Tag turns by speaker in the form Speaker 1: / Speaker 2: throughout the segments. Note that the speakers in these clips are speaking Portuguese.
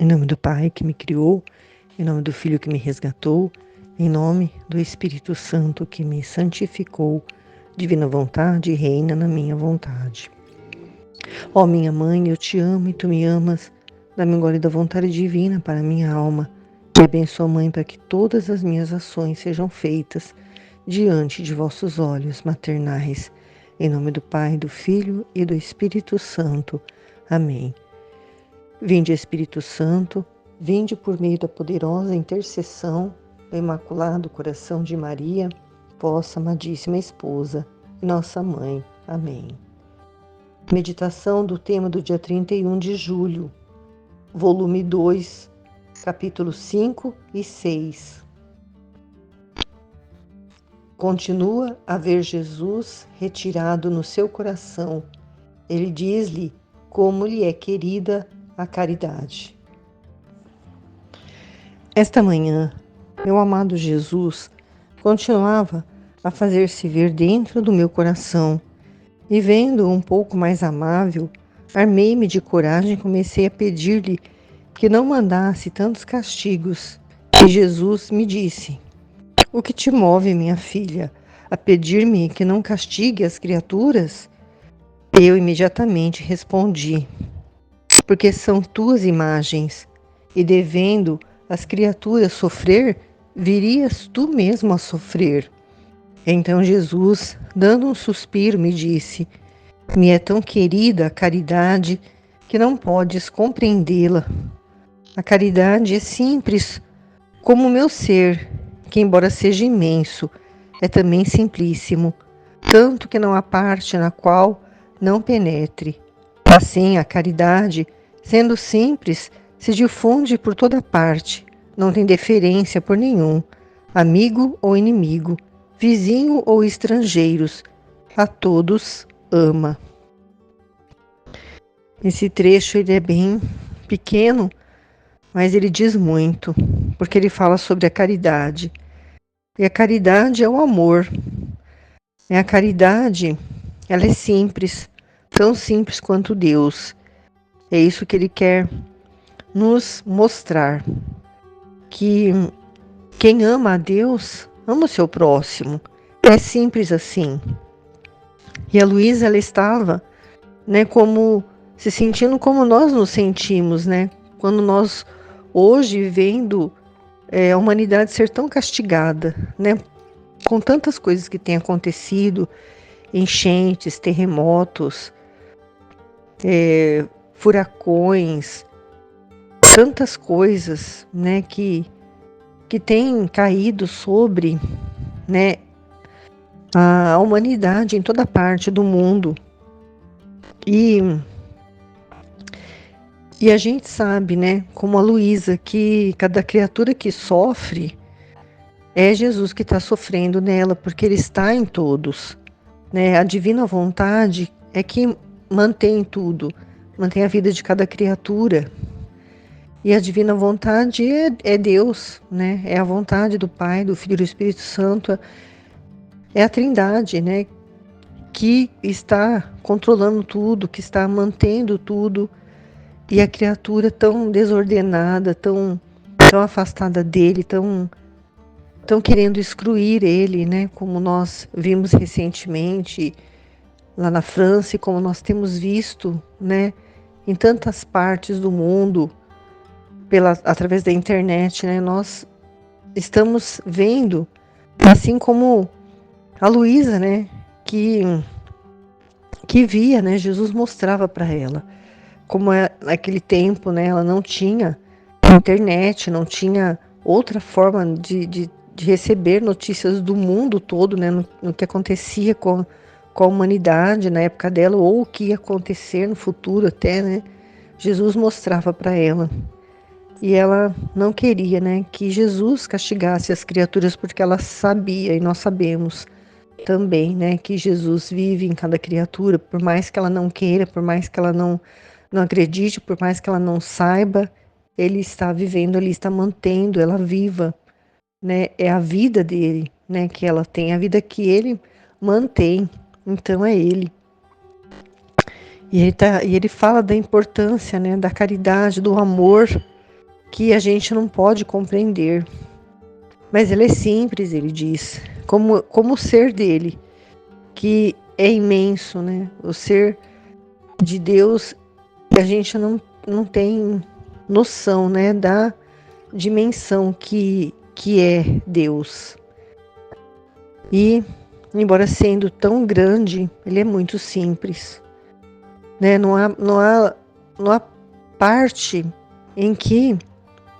Speaker 1: Em nome do Pai que me criou, em nome do Filho que me resgatou, em nome do Espírito Santo que me santificou, divina vontade reina na minha vontade. Ó minha mãe, eu te amo e tu me amas, dá-me agora da vontade divina para a minha alma. Me abençoa, Mãe, para que todas as minhas ações sejam feitas diante de vossos olhos maternais. Em nome do Pai, do Filho e do Espírito Santo. Amém. Vinde, Espírito Santo, vinde por meio da poderosa intercessão do Imaculado Coração de Maria, vossa amadíssima esposa e nossa mãe. Amém. Meditação do tema do dia 31 de julho, volume 2, capítulos 5 e 6. Continua a ver Jesus retirado no seu coração. Ele diz-lhe como lhe é querida a caridade. Esta manhã, meu amado Jesus continuava a fazer-se ver dentro do meu coração, e vendo-o um pouco mais amável, armei-me de coragem e comecei a pedir-lhe que não mandasse tantos castigos. E Jesus me disse: o que te move, minha filha, a pedir-me que não castigue as criaturas? Eu imediatamente respondi: porque são tuas imagens, e devendo as criaturas sofrer, virias tu mesmo a sofrer. Então Jesus, dando um suspiro, me disse: me é tão querida a caridade que não podes compreendê-la. A caridade é simples como o meu ser, que embora seja imenso, é também simplíssimo, tanto que não há parte na qual não penetre. Assim, a caridade, sendo simples, se difunde por toda parte, não tem deferência por nenhum, amigo ou inimigo, vizinho ou estrangeiros, a todos ama. Esse trecho ele é bem pequeno, mas ele diz muito, porque ele fala sobre a caridade. E a caridade é o amor. A caridade, ela é simples, tão simples quanto Deus. É isso que ele quer nos mostrar, que quem ama a Deus, ama o seu próximo. É simples assim. E a Luísa, ela estava, como se sentindo como nós nos sentimos, quando nós hoje vendo a humanidade ser tão castigada, com tantas coisas que têm acontecido, enchentes, terremotos, furacões, tantas coisas, que têm caído sobre, a humanidade em toda parte do mundo. E a gente sabe, como a Luísa, que cada criatura que sofre é Jesus que está sofrendo nela, porque ele está em todos. A divina vontade é que mantém tudo, mantém a vida de cada criatura. E a divina vontade é Deus, é a vontade do Pai, do Filho e do Espírito Santo, é a Trindade, que está controlando tudo, que está mantendo tudo. E a criatura tão desordenada, tão afastada dele, tão querendo excluir ele, como nós vimos recentemente lá na França e como nós temos visto, em tantas partes do mundo, através da internet, nós estamos vendo, assim como a Luísa, que via, Jesus mostrava para ela, como naquele tempo, ela não tinha internet, não tinha outra forma de receber notícias do mundo todo, no que acontecia com a humanidade na época dela, ou o que ia acontecer no futuro até, Jesus mostrava para ela. E ela não queria, que Jesus castigasse as criaturas, porque ela sabia, e nós sabemos também, que Jesus vive em cada criatura, por mais que ela não queira, por mais que ela não acredite, por mais que ela não saiba, ele está vivendo ali, está mantendo ela viva, é a vida dele, que ela tem, a vida que ele mantém, então é ele. E ele fala da importância, da caridade, do amor, que a gente não pode compreender. Mas ele é simples, ele diz, como o ser dele, que é imenso, né? O ser de Deus, a gente não tem noção, né, da dimensão que é Deus. E, embora sendo tão grande, ele é muito simples, né? Não há parte em que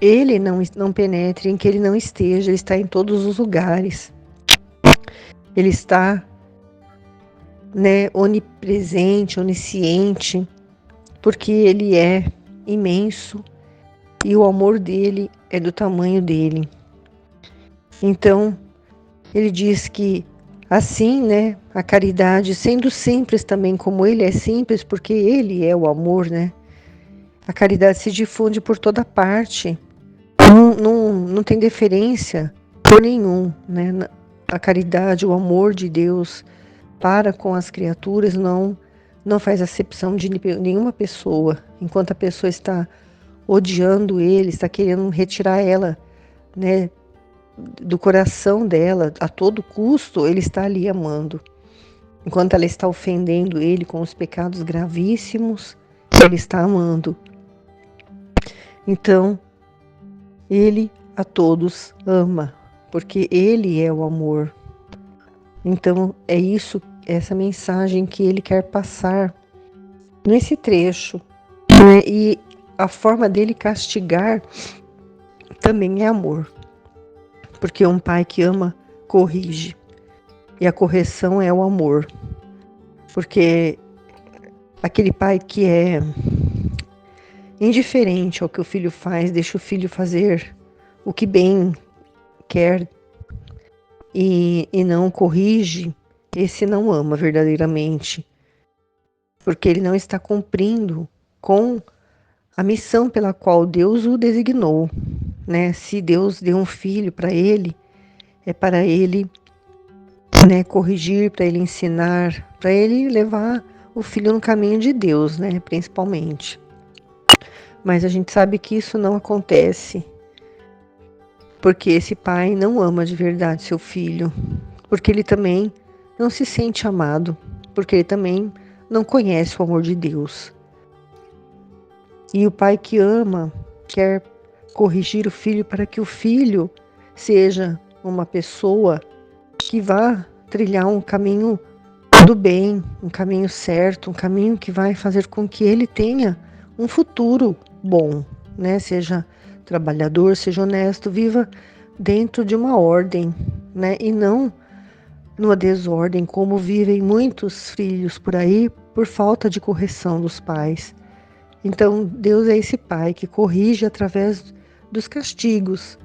Speaker 1: ele não penetre, em que ele não esteja. Ele está em todos os lugares. Ele está, né, onipresente, onisciente, porque ele é imenso e o amor dele é do tamanho dele. Então, ele diz que assim, né, a caridade, sendo simples também como ele é simples, porque ele é o amor, né? A caridade se difunde por toda parte. Não tem deferência por nenhum, né? A caridade, o amor de Deus para com as criaturas não faz acepção de nenhuma pessoa. Enquanto a pessoa está odiando ele, está querendo retirar ela, né, do coração dela, a todo custo, ele está ali amando. Enquanto ela está ofendendo ele com os pecados gravíssimos, ele está amando. Então, ele a todos ama, porque ele é o amor. Então, é isso, essa mensagem que ele quer passar nesse trecho, né? E a forma dele castigar também é amor. Porque um pai que ama corrige. E a correção é o amor. Porque aquele pai que é indiferente ao que o filho faz, deixa o filho fazer o que bem quer e não corrige, esse não ama verdadeiramente. Porque ele não está cumprindo com a missão pela qual Deus o designou, né? Se Deus deu um filho para ele, é para ele, né, corrigir, para ele ensinar, para ele levar o filho no caminho de Deus, né, principalmente. Mas a gente sabe que isso não acontece, porque esse pai não ama de verdade seu filho, porque ele também não se sente amado, porque ele também não conhece o amor de Deus. E o pai que ama quer corrigir o filho para que o filho seja uma pessoa que vá trilhar um caminho do bem, um caminho certo, um caminho que vai fazer com que ele tenha um futuro bom, né? Seja trabalhador, seja honesto, viva dentro de uma ordem, né? E não numa desordem, como vivem muitos filhos por aí por falta de correção dos pais. Então, Deus é esse pai que corrige através dos castigos,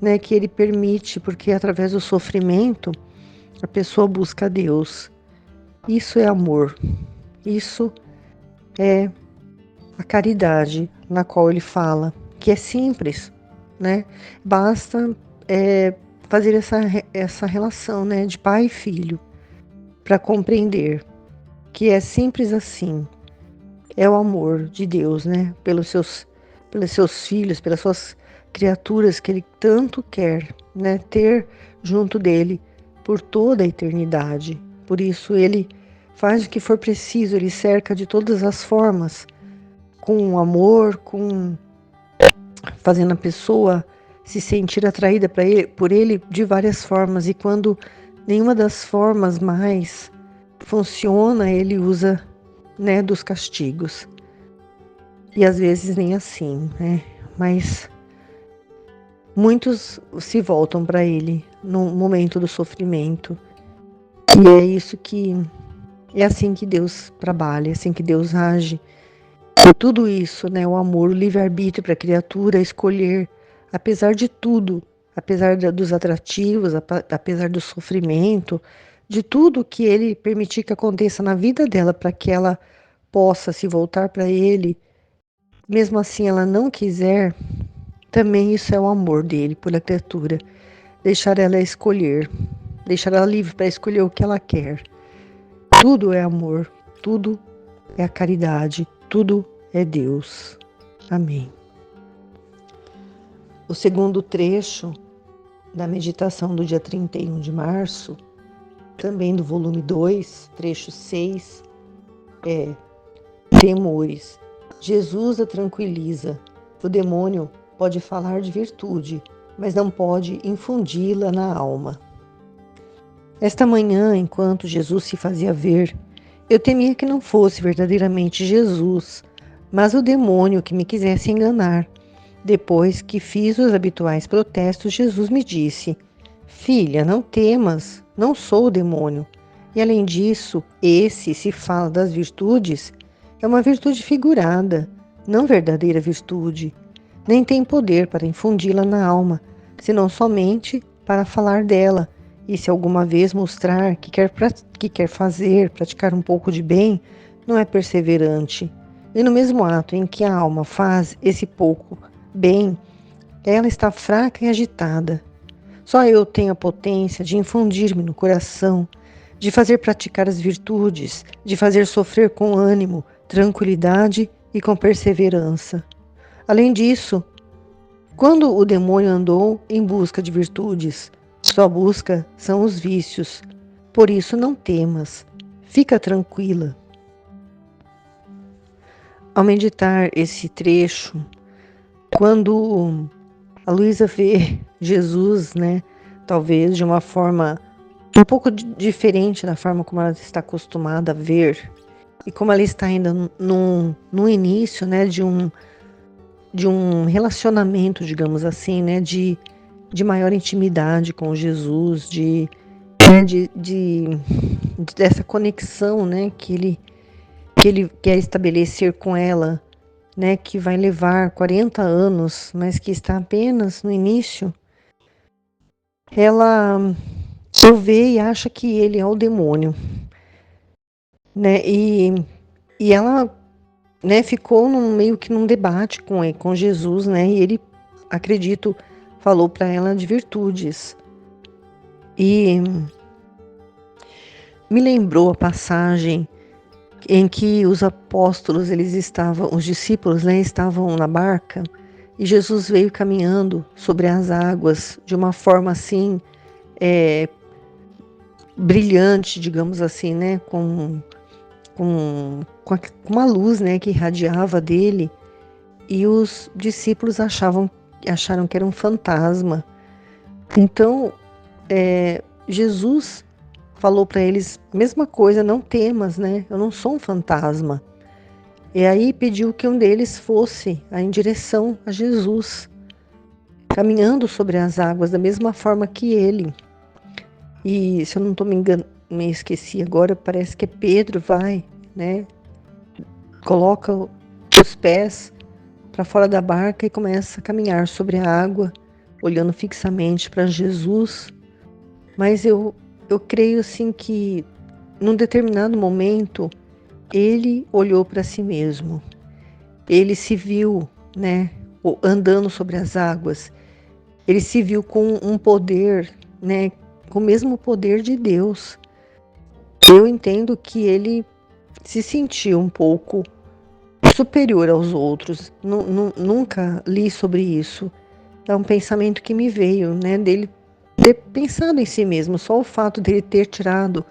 Speaker 1: né? Que ele permite, porque através do sofrimento a pessoa busca a Deus. Isso é amor. Isso é a caridade na qual ele fala, que é simples, né? Basta fazer essa relação, né, de pai e filho, para compreender que é simples assim. É o amor de Deus, né? Pelos seus filhos, pelas suas criaturas que ele tanto quer, né, ter junto dele por toda a eternidade. Por isso ele faz o que for preciso, ele cerca de todas as formas, com amor, fazendo a pessoa se sentir atraída por ele de várias formas. E quando nenhuma das formas mais funciona, ele usa, né, dos castigos. E às vezes nem assim, né? Mas muitos se voltam para ele no momento do sofrimento. E é assim que Deus trabalha, é assim que Deus age. E tudo isso, né, o amor, o livre-arbítrio para a criatura escolher, apesar de tudo, apesar dos atrativos, apesar do sofrimento, de tudo que ele permitir que aconteça na vida dela para que ela possa se voltar para ele, mesmo assim ela não quiser, também isso é o amor dele por a criatura. Deixar ela escolher, deixar ela livre para escolher o que ela quer. Tudo é amor, tudo é a caridade, tudo é Deus. Amém. O segundo trecho da meditação do dia 31 de março, também do volume 2, trecho 6, é temores. Jesus a tranquiliza. O demônio pode falar de virtude, mas não pode infundi-la na alma. Esta manhã, enquanto Jesus se fazia ver, eu temia que não fosse verdadeiramente Jesus, mas o demônio que me quisesse enganar. Depois que fiz os habituais protestos, Jesus me disse: Filha, não temas, não sou o demônio. E além disso, se fala das virtudes, é uma virtude figurada, não verdadeira virtude. Nem tem poder para infundi-la na alma, senão somente para falar dela. E se alguma vez mostrar que quer praticar um pouco de bem, não é perseverante. E no mesmo ato em que a alma faz esse pouco bem, ela está fraca e agitada. Só eu tenho a potência de infundir-me no coração, de fazer praticar as virtudes, de fazer sofrer com ânimo, tranquilidade e com perseverança. Além disso, quando o demônio andou em busca de virtudes, sua busca são os vícios. Por isso não temas, fica tranquila. Ao meditar esse trecho, quando a Luísa vê Jesus, talvez de uma forma um pouco diferente da forma como ela está acostumada a ver, e como ela está ainda no início, de um relacionamento, digamos assim, de maior intimidade com Jesus, dessa conexão, que ele quer estabelecer com ela, que vai levar 40 anos, mas que está apenas no início. Ela vê e acha que ele é o demônio, e ela, ficou meio que num debate com Jesus, e ele, acredito, falou para ela de virtudes. E me lembrou a passagem em que os apóstolos, os discípulos, estavam na barca, e Jesus veio caminhando sobre as águas de uma forma assim, brilhante, digamos assim, com uma luz, que irradiava dele, e os discípulos acharam que era um fantasma. Então, Jesus falou para eles, mesma coisa, não temas, eu não sou um fantasma. E aí pediu que um deles fosse em direção a Jesus, caminhando sobre as águas da mesma forma que ele. E se eu não estou me esqueci agora, parece que Pedro vai, coloca os pés para fora da barca e começa a caminhar sobre a água, olhando fixamente para Jesus. Mas eu creio assim que num determinado momento ele olhou para si mesmo. Ele se viu, andando sobre as águas. Ele se viu com um poder, com o mesmo poder de Deus. Eu entendo que ele se sentiu um pouco superior aos outros. Nunca li sobre isso. É um pensamento que me veio, dele ter pensado em si mesmo. Só o fato dele ter tirado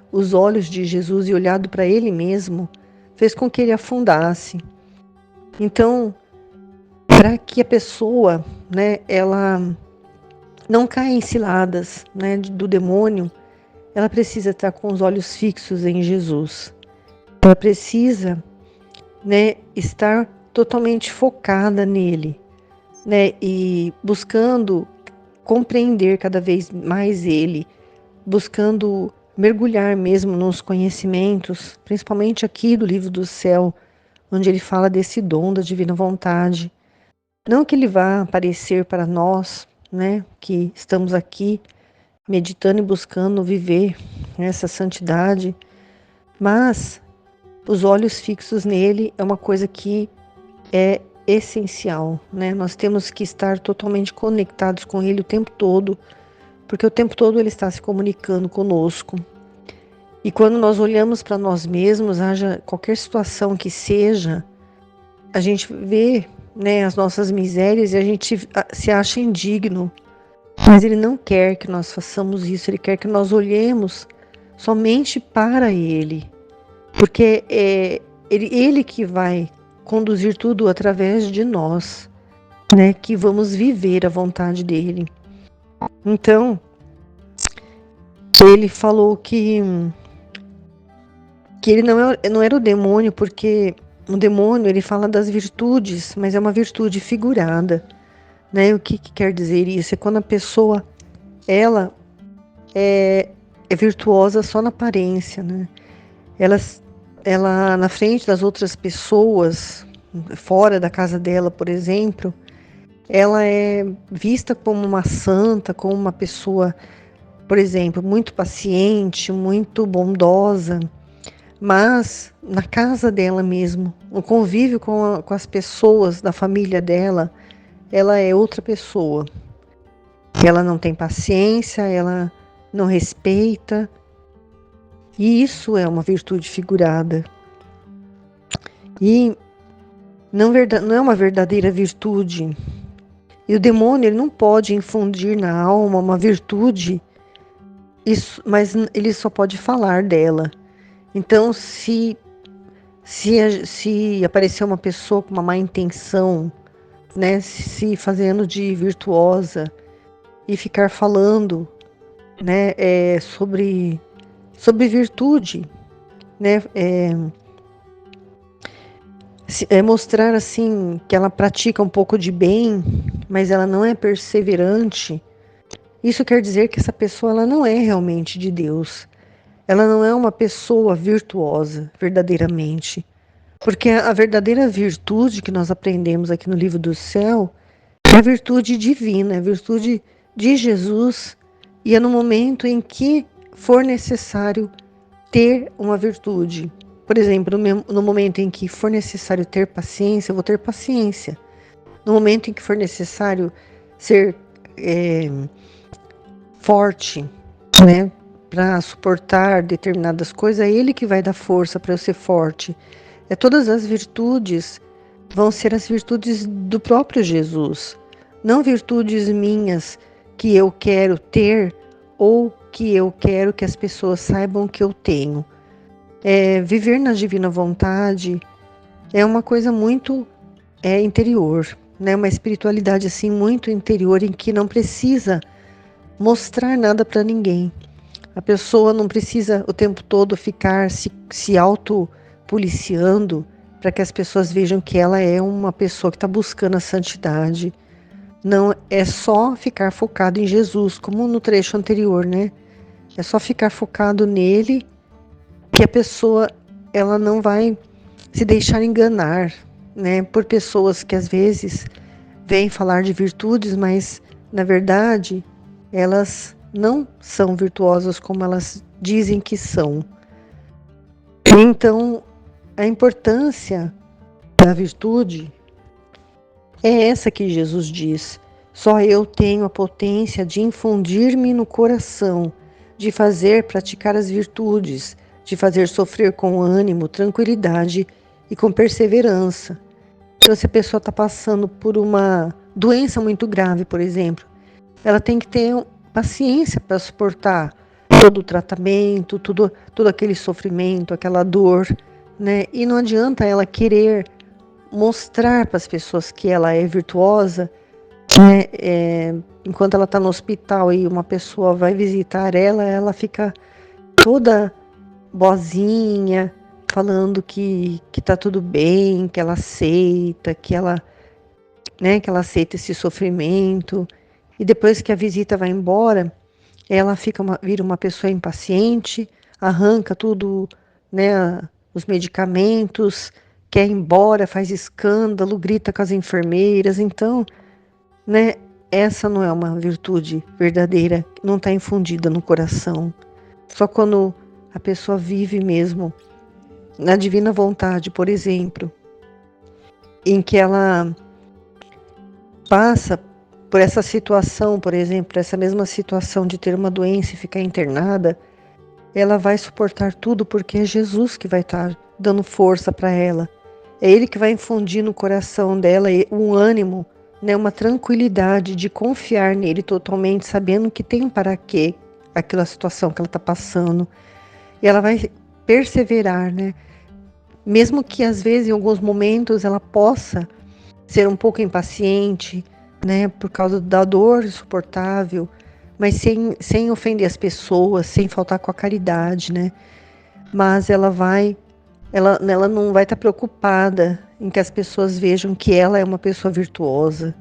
Speaker 1: os olhos de Jesus e olhado para ele mesmo fez com que ele afundasse. Então, para que a pessoa, ela não caia em ciladas, do demônio, ela precisa estar com os olhos fixos em Jesus. Ela precisa, estar totalmente focada nele, e buscando compreender cada vez mais ele, buscando mergulhar mesmo nos conhecimentos, principalmente aqui do Livro do Céu, onde ele fala desse dom da divina vontade. Não que ele vá aparecer para nós, que estamos aqui meditando e buscando viver essa santidade, mas os olhos fixos nele é uma coisa que é essencial, Nós temos que estar totalmente conectados com ele o tempo todo, porque o tempo todo ele está se comunicando conosco. E quando nós olhamos para nós mesmos, haja qualquer situação que seja, a gente vê, né, as nossas misérias e a gente se acha indigno. Mas Ele não quer que nós façamos isso, Ele quer que nós olhemos somente para Ele. Porque é ele que vai conduzir tudo através de nós, né, que vamos viver a vontade dele. Então, ele falou que ele não era o demônio, porque o demônio ele fala das virtudes, mas é uma virtude figurada, né? O que quer dizer isso? É quando a pessoa ela é virtuosa só na aparência, né? Ela na frente das outras pessoas, fora da casa dela, por exemplo, ela é vista como uma santa, como uma pessoa, por exemplo, muito paciente, muito bondosa, mas na casa dela mesmo, o convívio com as pessoas da família dela, ela é outra pessoa. Ela não tem paciência, ela não respeita, e isso é uma virtude figurada. E não é uma verdadeira virtude. E o demônio ele não pode infundir na alma uma virtude, mas ele só pode falar dela. Então, se aparecer uma pessoa com uma má intenção, né, se fazendo de virtuosa e ficar falando, né, sobre virtude, né, mostrar assim que ela pratica um pouco de bem, mas ela não é perseverante. Isso quer dizer que essa pessoa ela não é realmente de Deus. Ela não é uma pessoa virtuosa, verdadeiramente. Porque a verdadeira virtude que nós aprendemos aqui no livro do céu é a virtude divina, é a virtude de Jesus. E é no momento em que for necessário ter uma virtude. Por exemplo, no momento em que for necessário ter paciência, eu vou ter paciência. No momento em que for necessário ser forte, né, para suportar determinadas coisas, é Ele que vai dar força para eu ser forte. Todas as virtudes vão ser as virtudes do próprio Jesus, não virtudes minhas que eu quero ter ou que eu quero que as pessoas saibam que eu tenho. Viver na divina vontade é uma coisa muito interior, né? Uma espiritualidade assim muito interior em que não precisa mostrar nada para ninguém. A pessoa não precisa o tempo todo ficar se auto-policiando para que as pessoas vejam que ela é uma pessoa que está buscando a santidade. Não, é só ficar focado em Jesus, como no trecho anterior, né? É só ficar focado nele que a pessoa ela não vai se deixar enganar, né? Por pessoas que às vezes vêm falar de virtudes, mas na verdade elas não são virtuosas como elas dizem que são. Então, a importância da virtude é essa que Jesus diz. Só eu tenho a potência de infundir-me no coração, de fazer praticar as virtudes, de fazer sofrer com ânimo, tranquilidade e com perseverança. Então, se a pessoa está passando por uma doença muito grave, por exemplo, ela tem que ter paciência para suportar todo o tratamento, todo aquele sofrimento, aquela dor, né? E não adianta ela querer mostrar para as pessoas que ela é virtuosa, né? Enquanto ela está no hospital e uma pessoa vai visitar ela, ela fica toda boazinha, falando que tá tudo bem, que ela aceita, que ela aceita esse sofrimento. E depois que a visita vai embora, ela vira uma pessoa impaciente, arranca tudo, né, os medicamentos, quer ir embora, faz escândalo, grita com as enfermeiras. Então, né, essa não é uma virtude verdadeira, não está infundida no coração. Só quando a pessoa vive mesmo na divina vontade, por exemplo, em que ela passa por essa situação, por exemplo, essa mesma situação de ter uma doença e ficar internada, ela vai suportar tudo porque é Jesus que vai estar dando força para ela. É Ele que vai infundir no coração dela um ânimo, né, uma tranquilidade de confiar nele totalmente, sabendo que tem um para quê aquela situação que ela está passando. E ela vai perseverar, né? Mesmo que às vezes, em alguns momentos, ela possa ser um pouco impaciente, né, por causa da dor insuportável, mas sem ofender as pessoas, sem faltar com a caridade, né? Mas ela não vai estar preocupada em que as pessoas vejam que ela é uma pessoa virtuosa.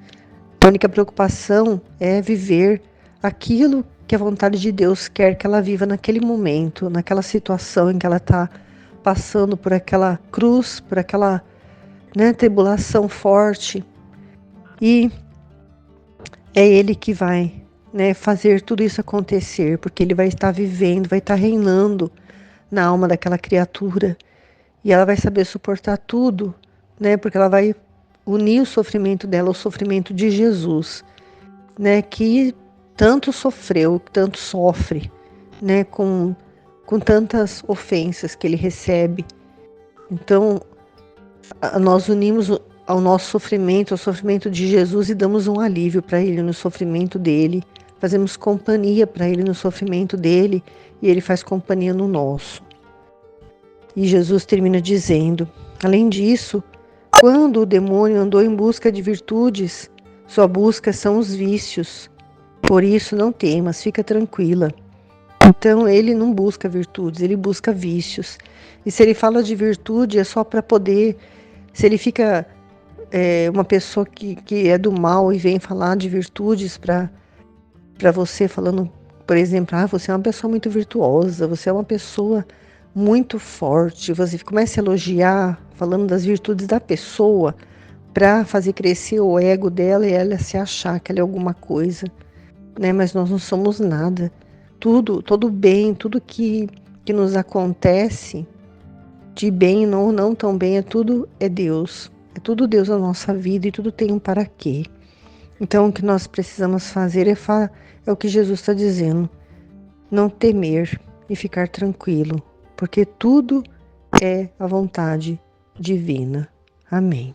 Speaker 1: A única preocupação é viver aquilo que a vontade de Deus quer que ela viva naquele momento, naquela situação em que ela está passando por aquela cruz, por aquela, né, tribulação forte. E é Ele que vai, né, fazer tudo isso acontecer, porque Ele vai estar vivendo, vai estar reinando na alma daquela criatura. E ela vai saber suportar tudo, né, porque ela vai unir o sofrimento dela ao sofrimento de Jesus, né, que tanto sofreu, tanto sofre, né, com tantas ofensas que ele recebe. Então, nós unimos ao nosso sofrimento, ao sofrimento de Jesus e damos um alívio para ele no sofrimento dele. Fazemos companhia para ele no sofrimento dele e ele faz companhia no nosso. E Jesus termina dizendo: além disso, quando o demônio andou em busca de virtudes, sua busca são os vícios. Por isso não temas, fica tranquila. Então ele não busca virtudes, ele busca vícios. E se ele fala de virtude é só para poder, se ele fica uma pessoa que é do mal e vem falar de virtudes para você, falando, por exemplo, você é uma pessoa muito virtuosa, você é uma pessoa muito forte, você começa a elogiar, falando das virtudes da pessoa, para fazer crescer o ego dela e ela se achar que ela é alguma coisa, né? Mas nós não somos nada. Tudo, todo bem, tudo que nos acontece, de bem ou não tão bem, tudo é Deus. É tudo Deus na nossa vida e tudo tem um para quê. Então, o que nós precisamos fazer é o que Jesus está dizendo. Não temer e ficar tranquilo, porque tudo é a vontade divina. Amém.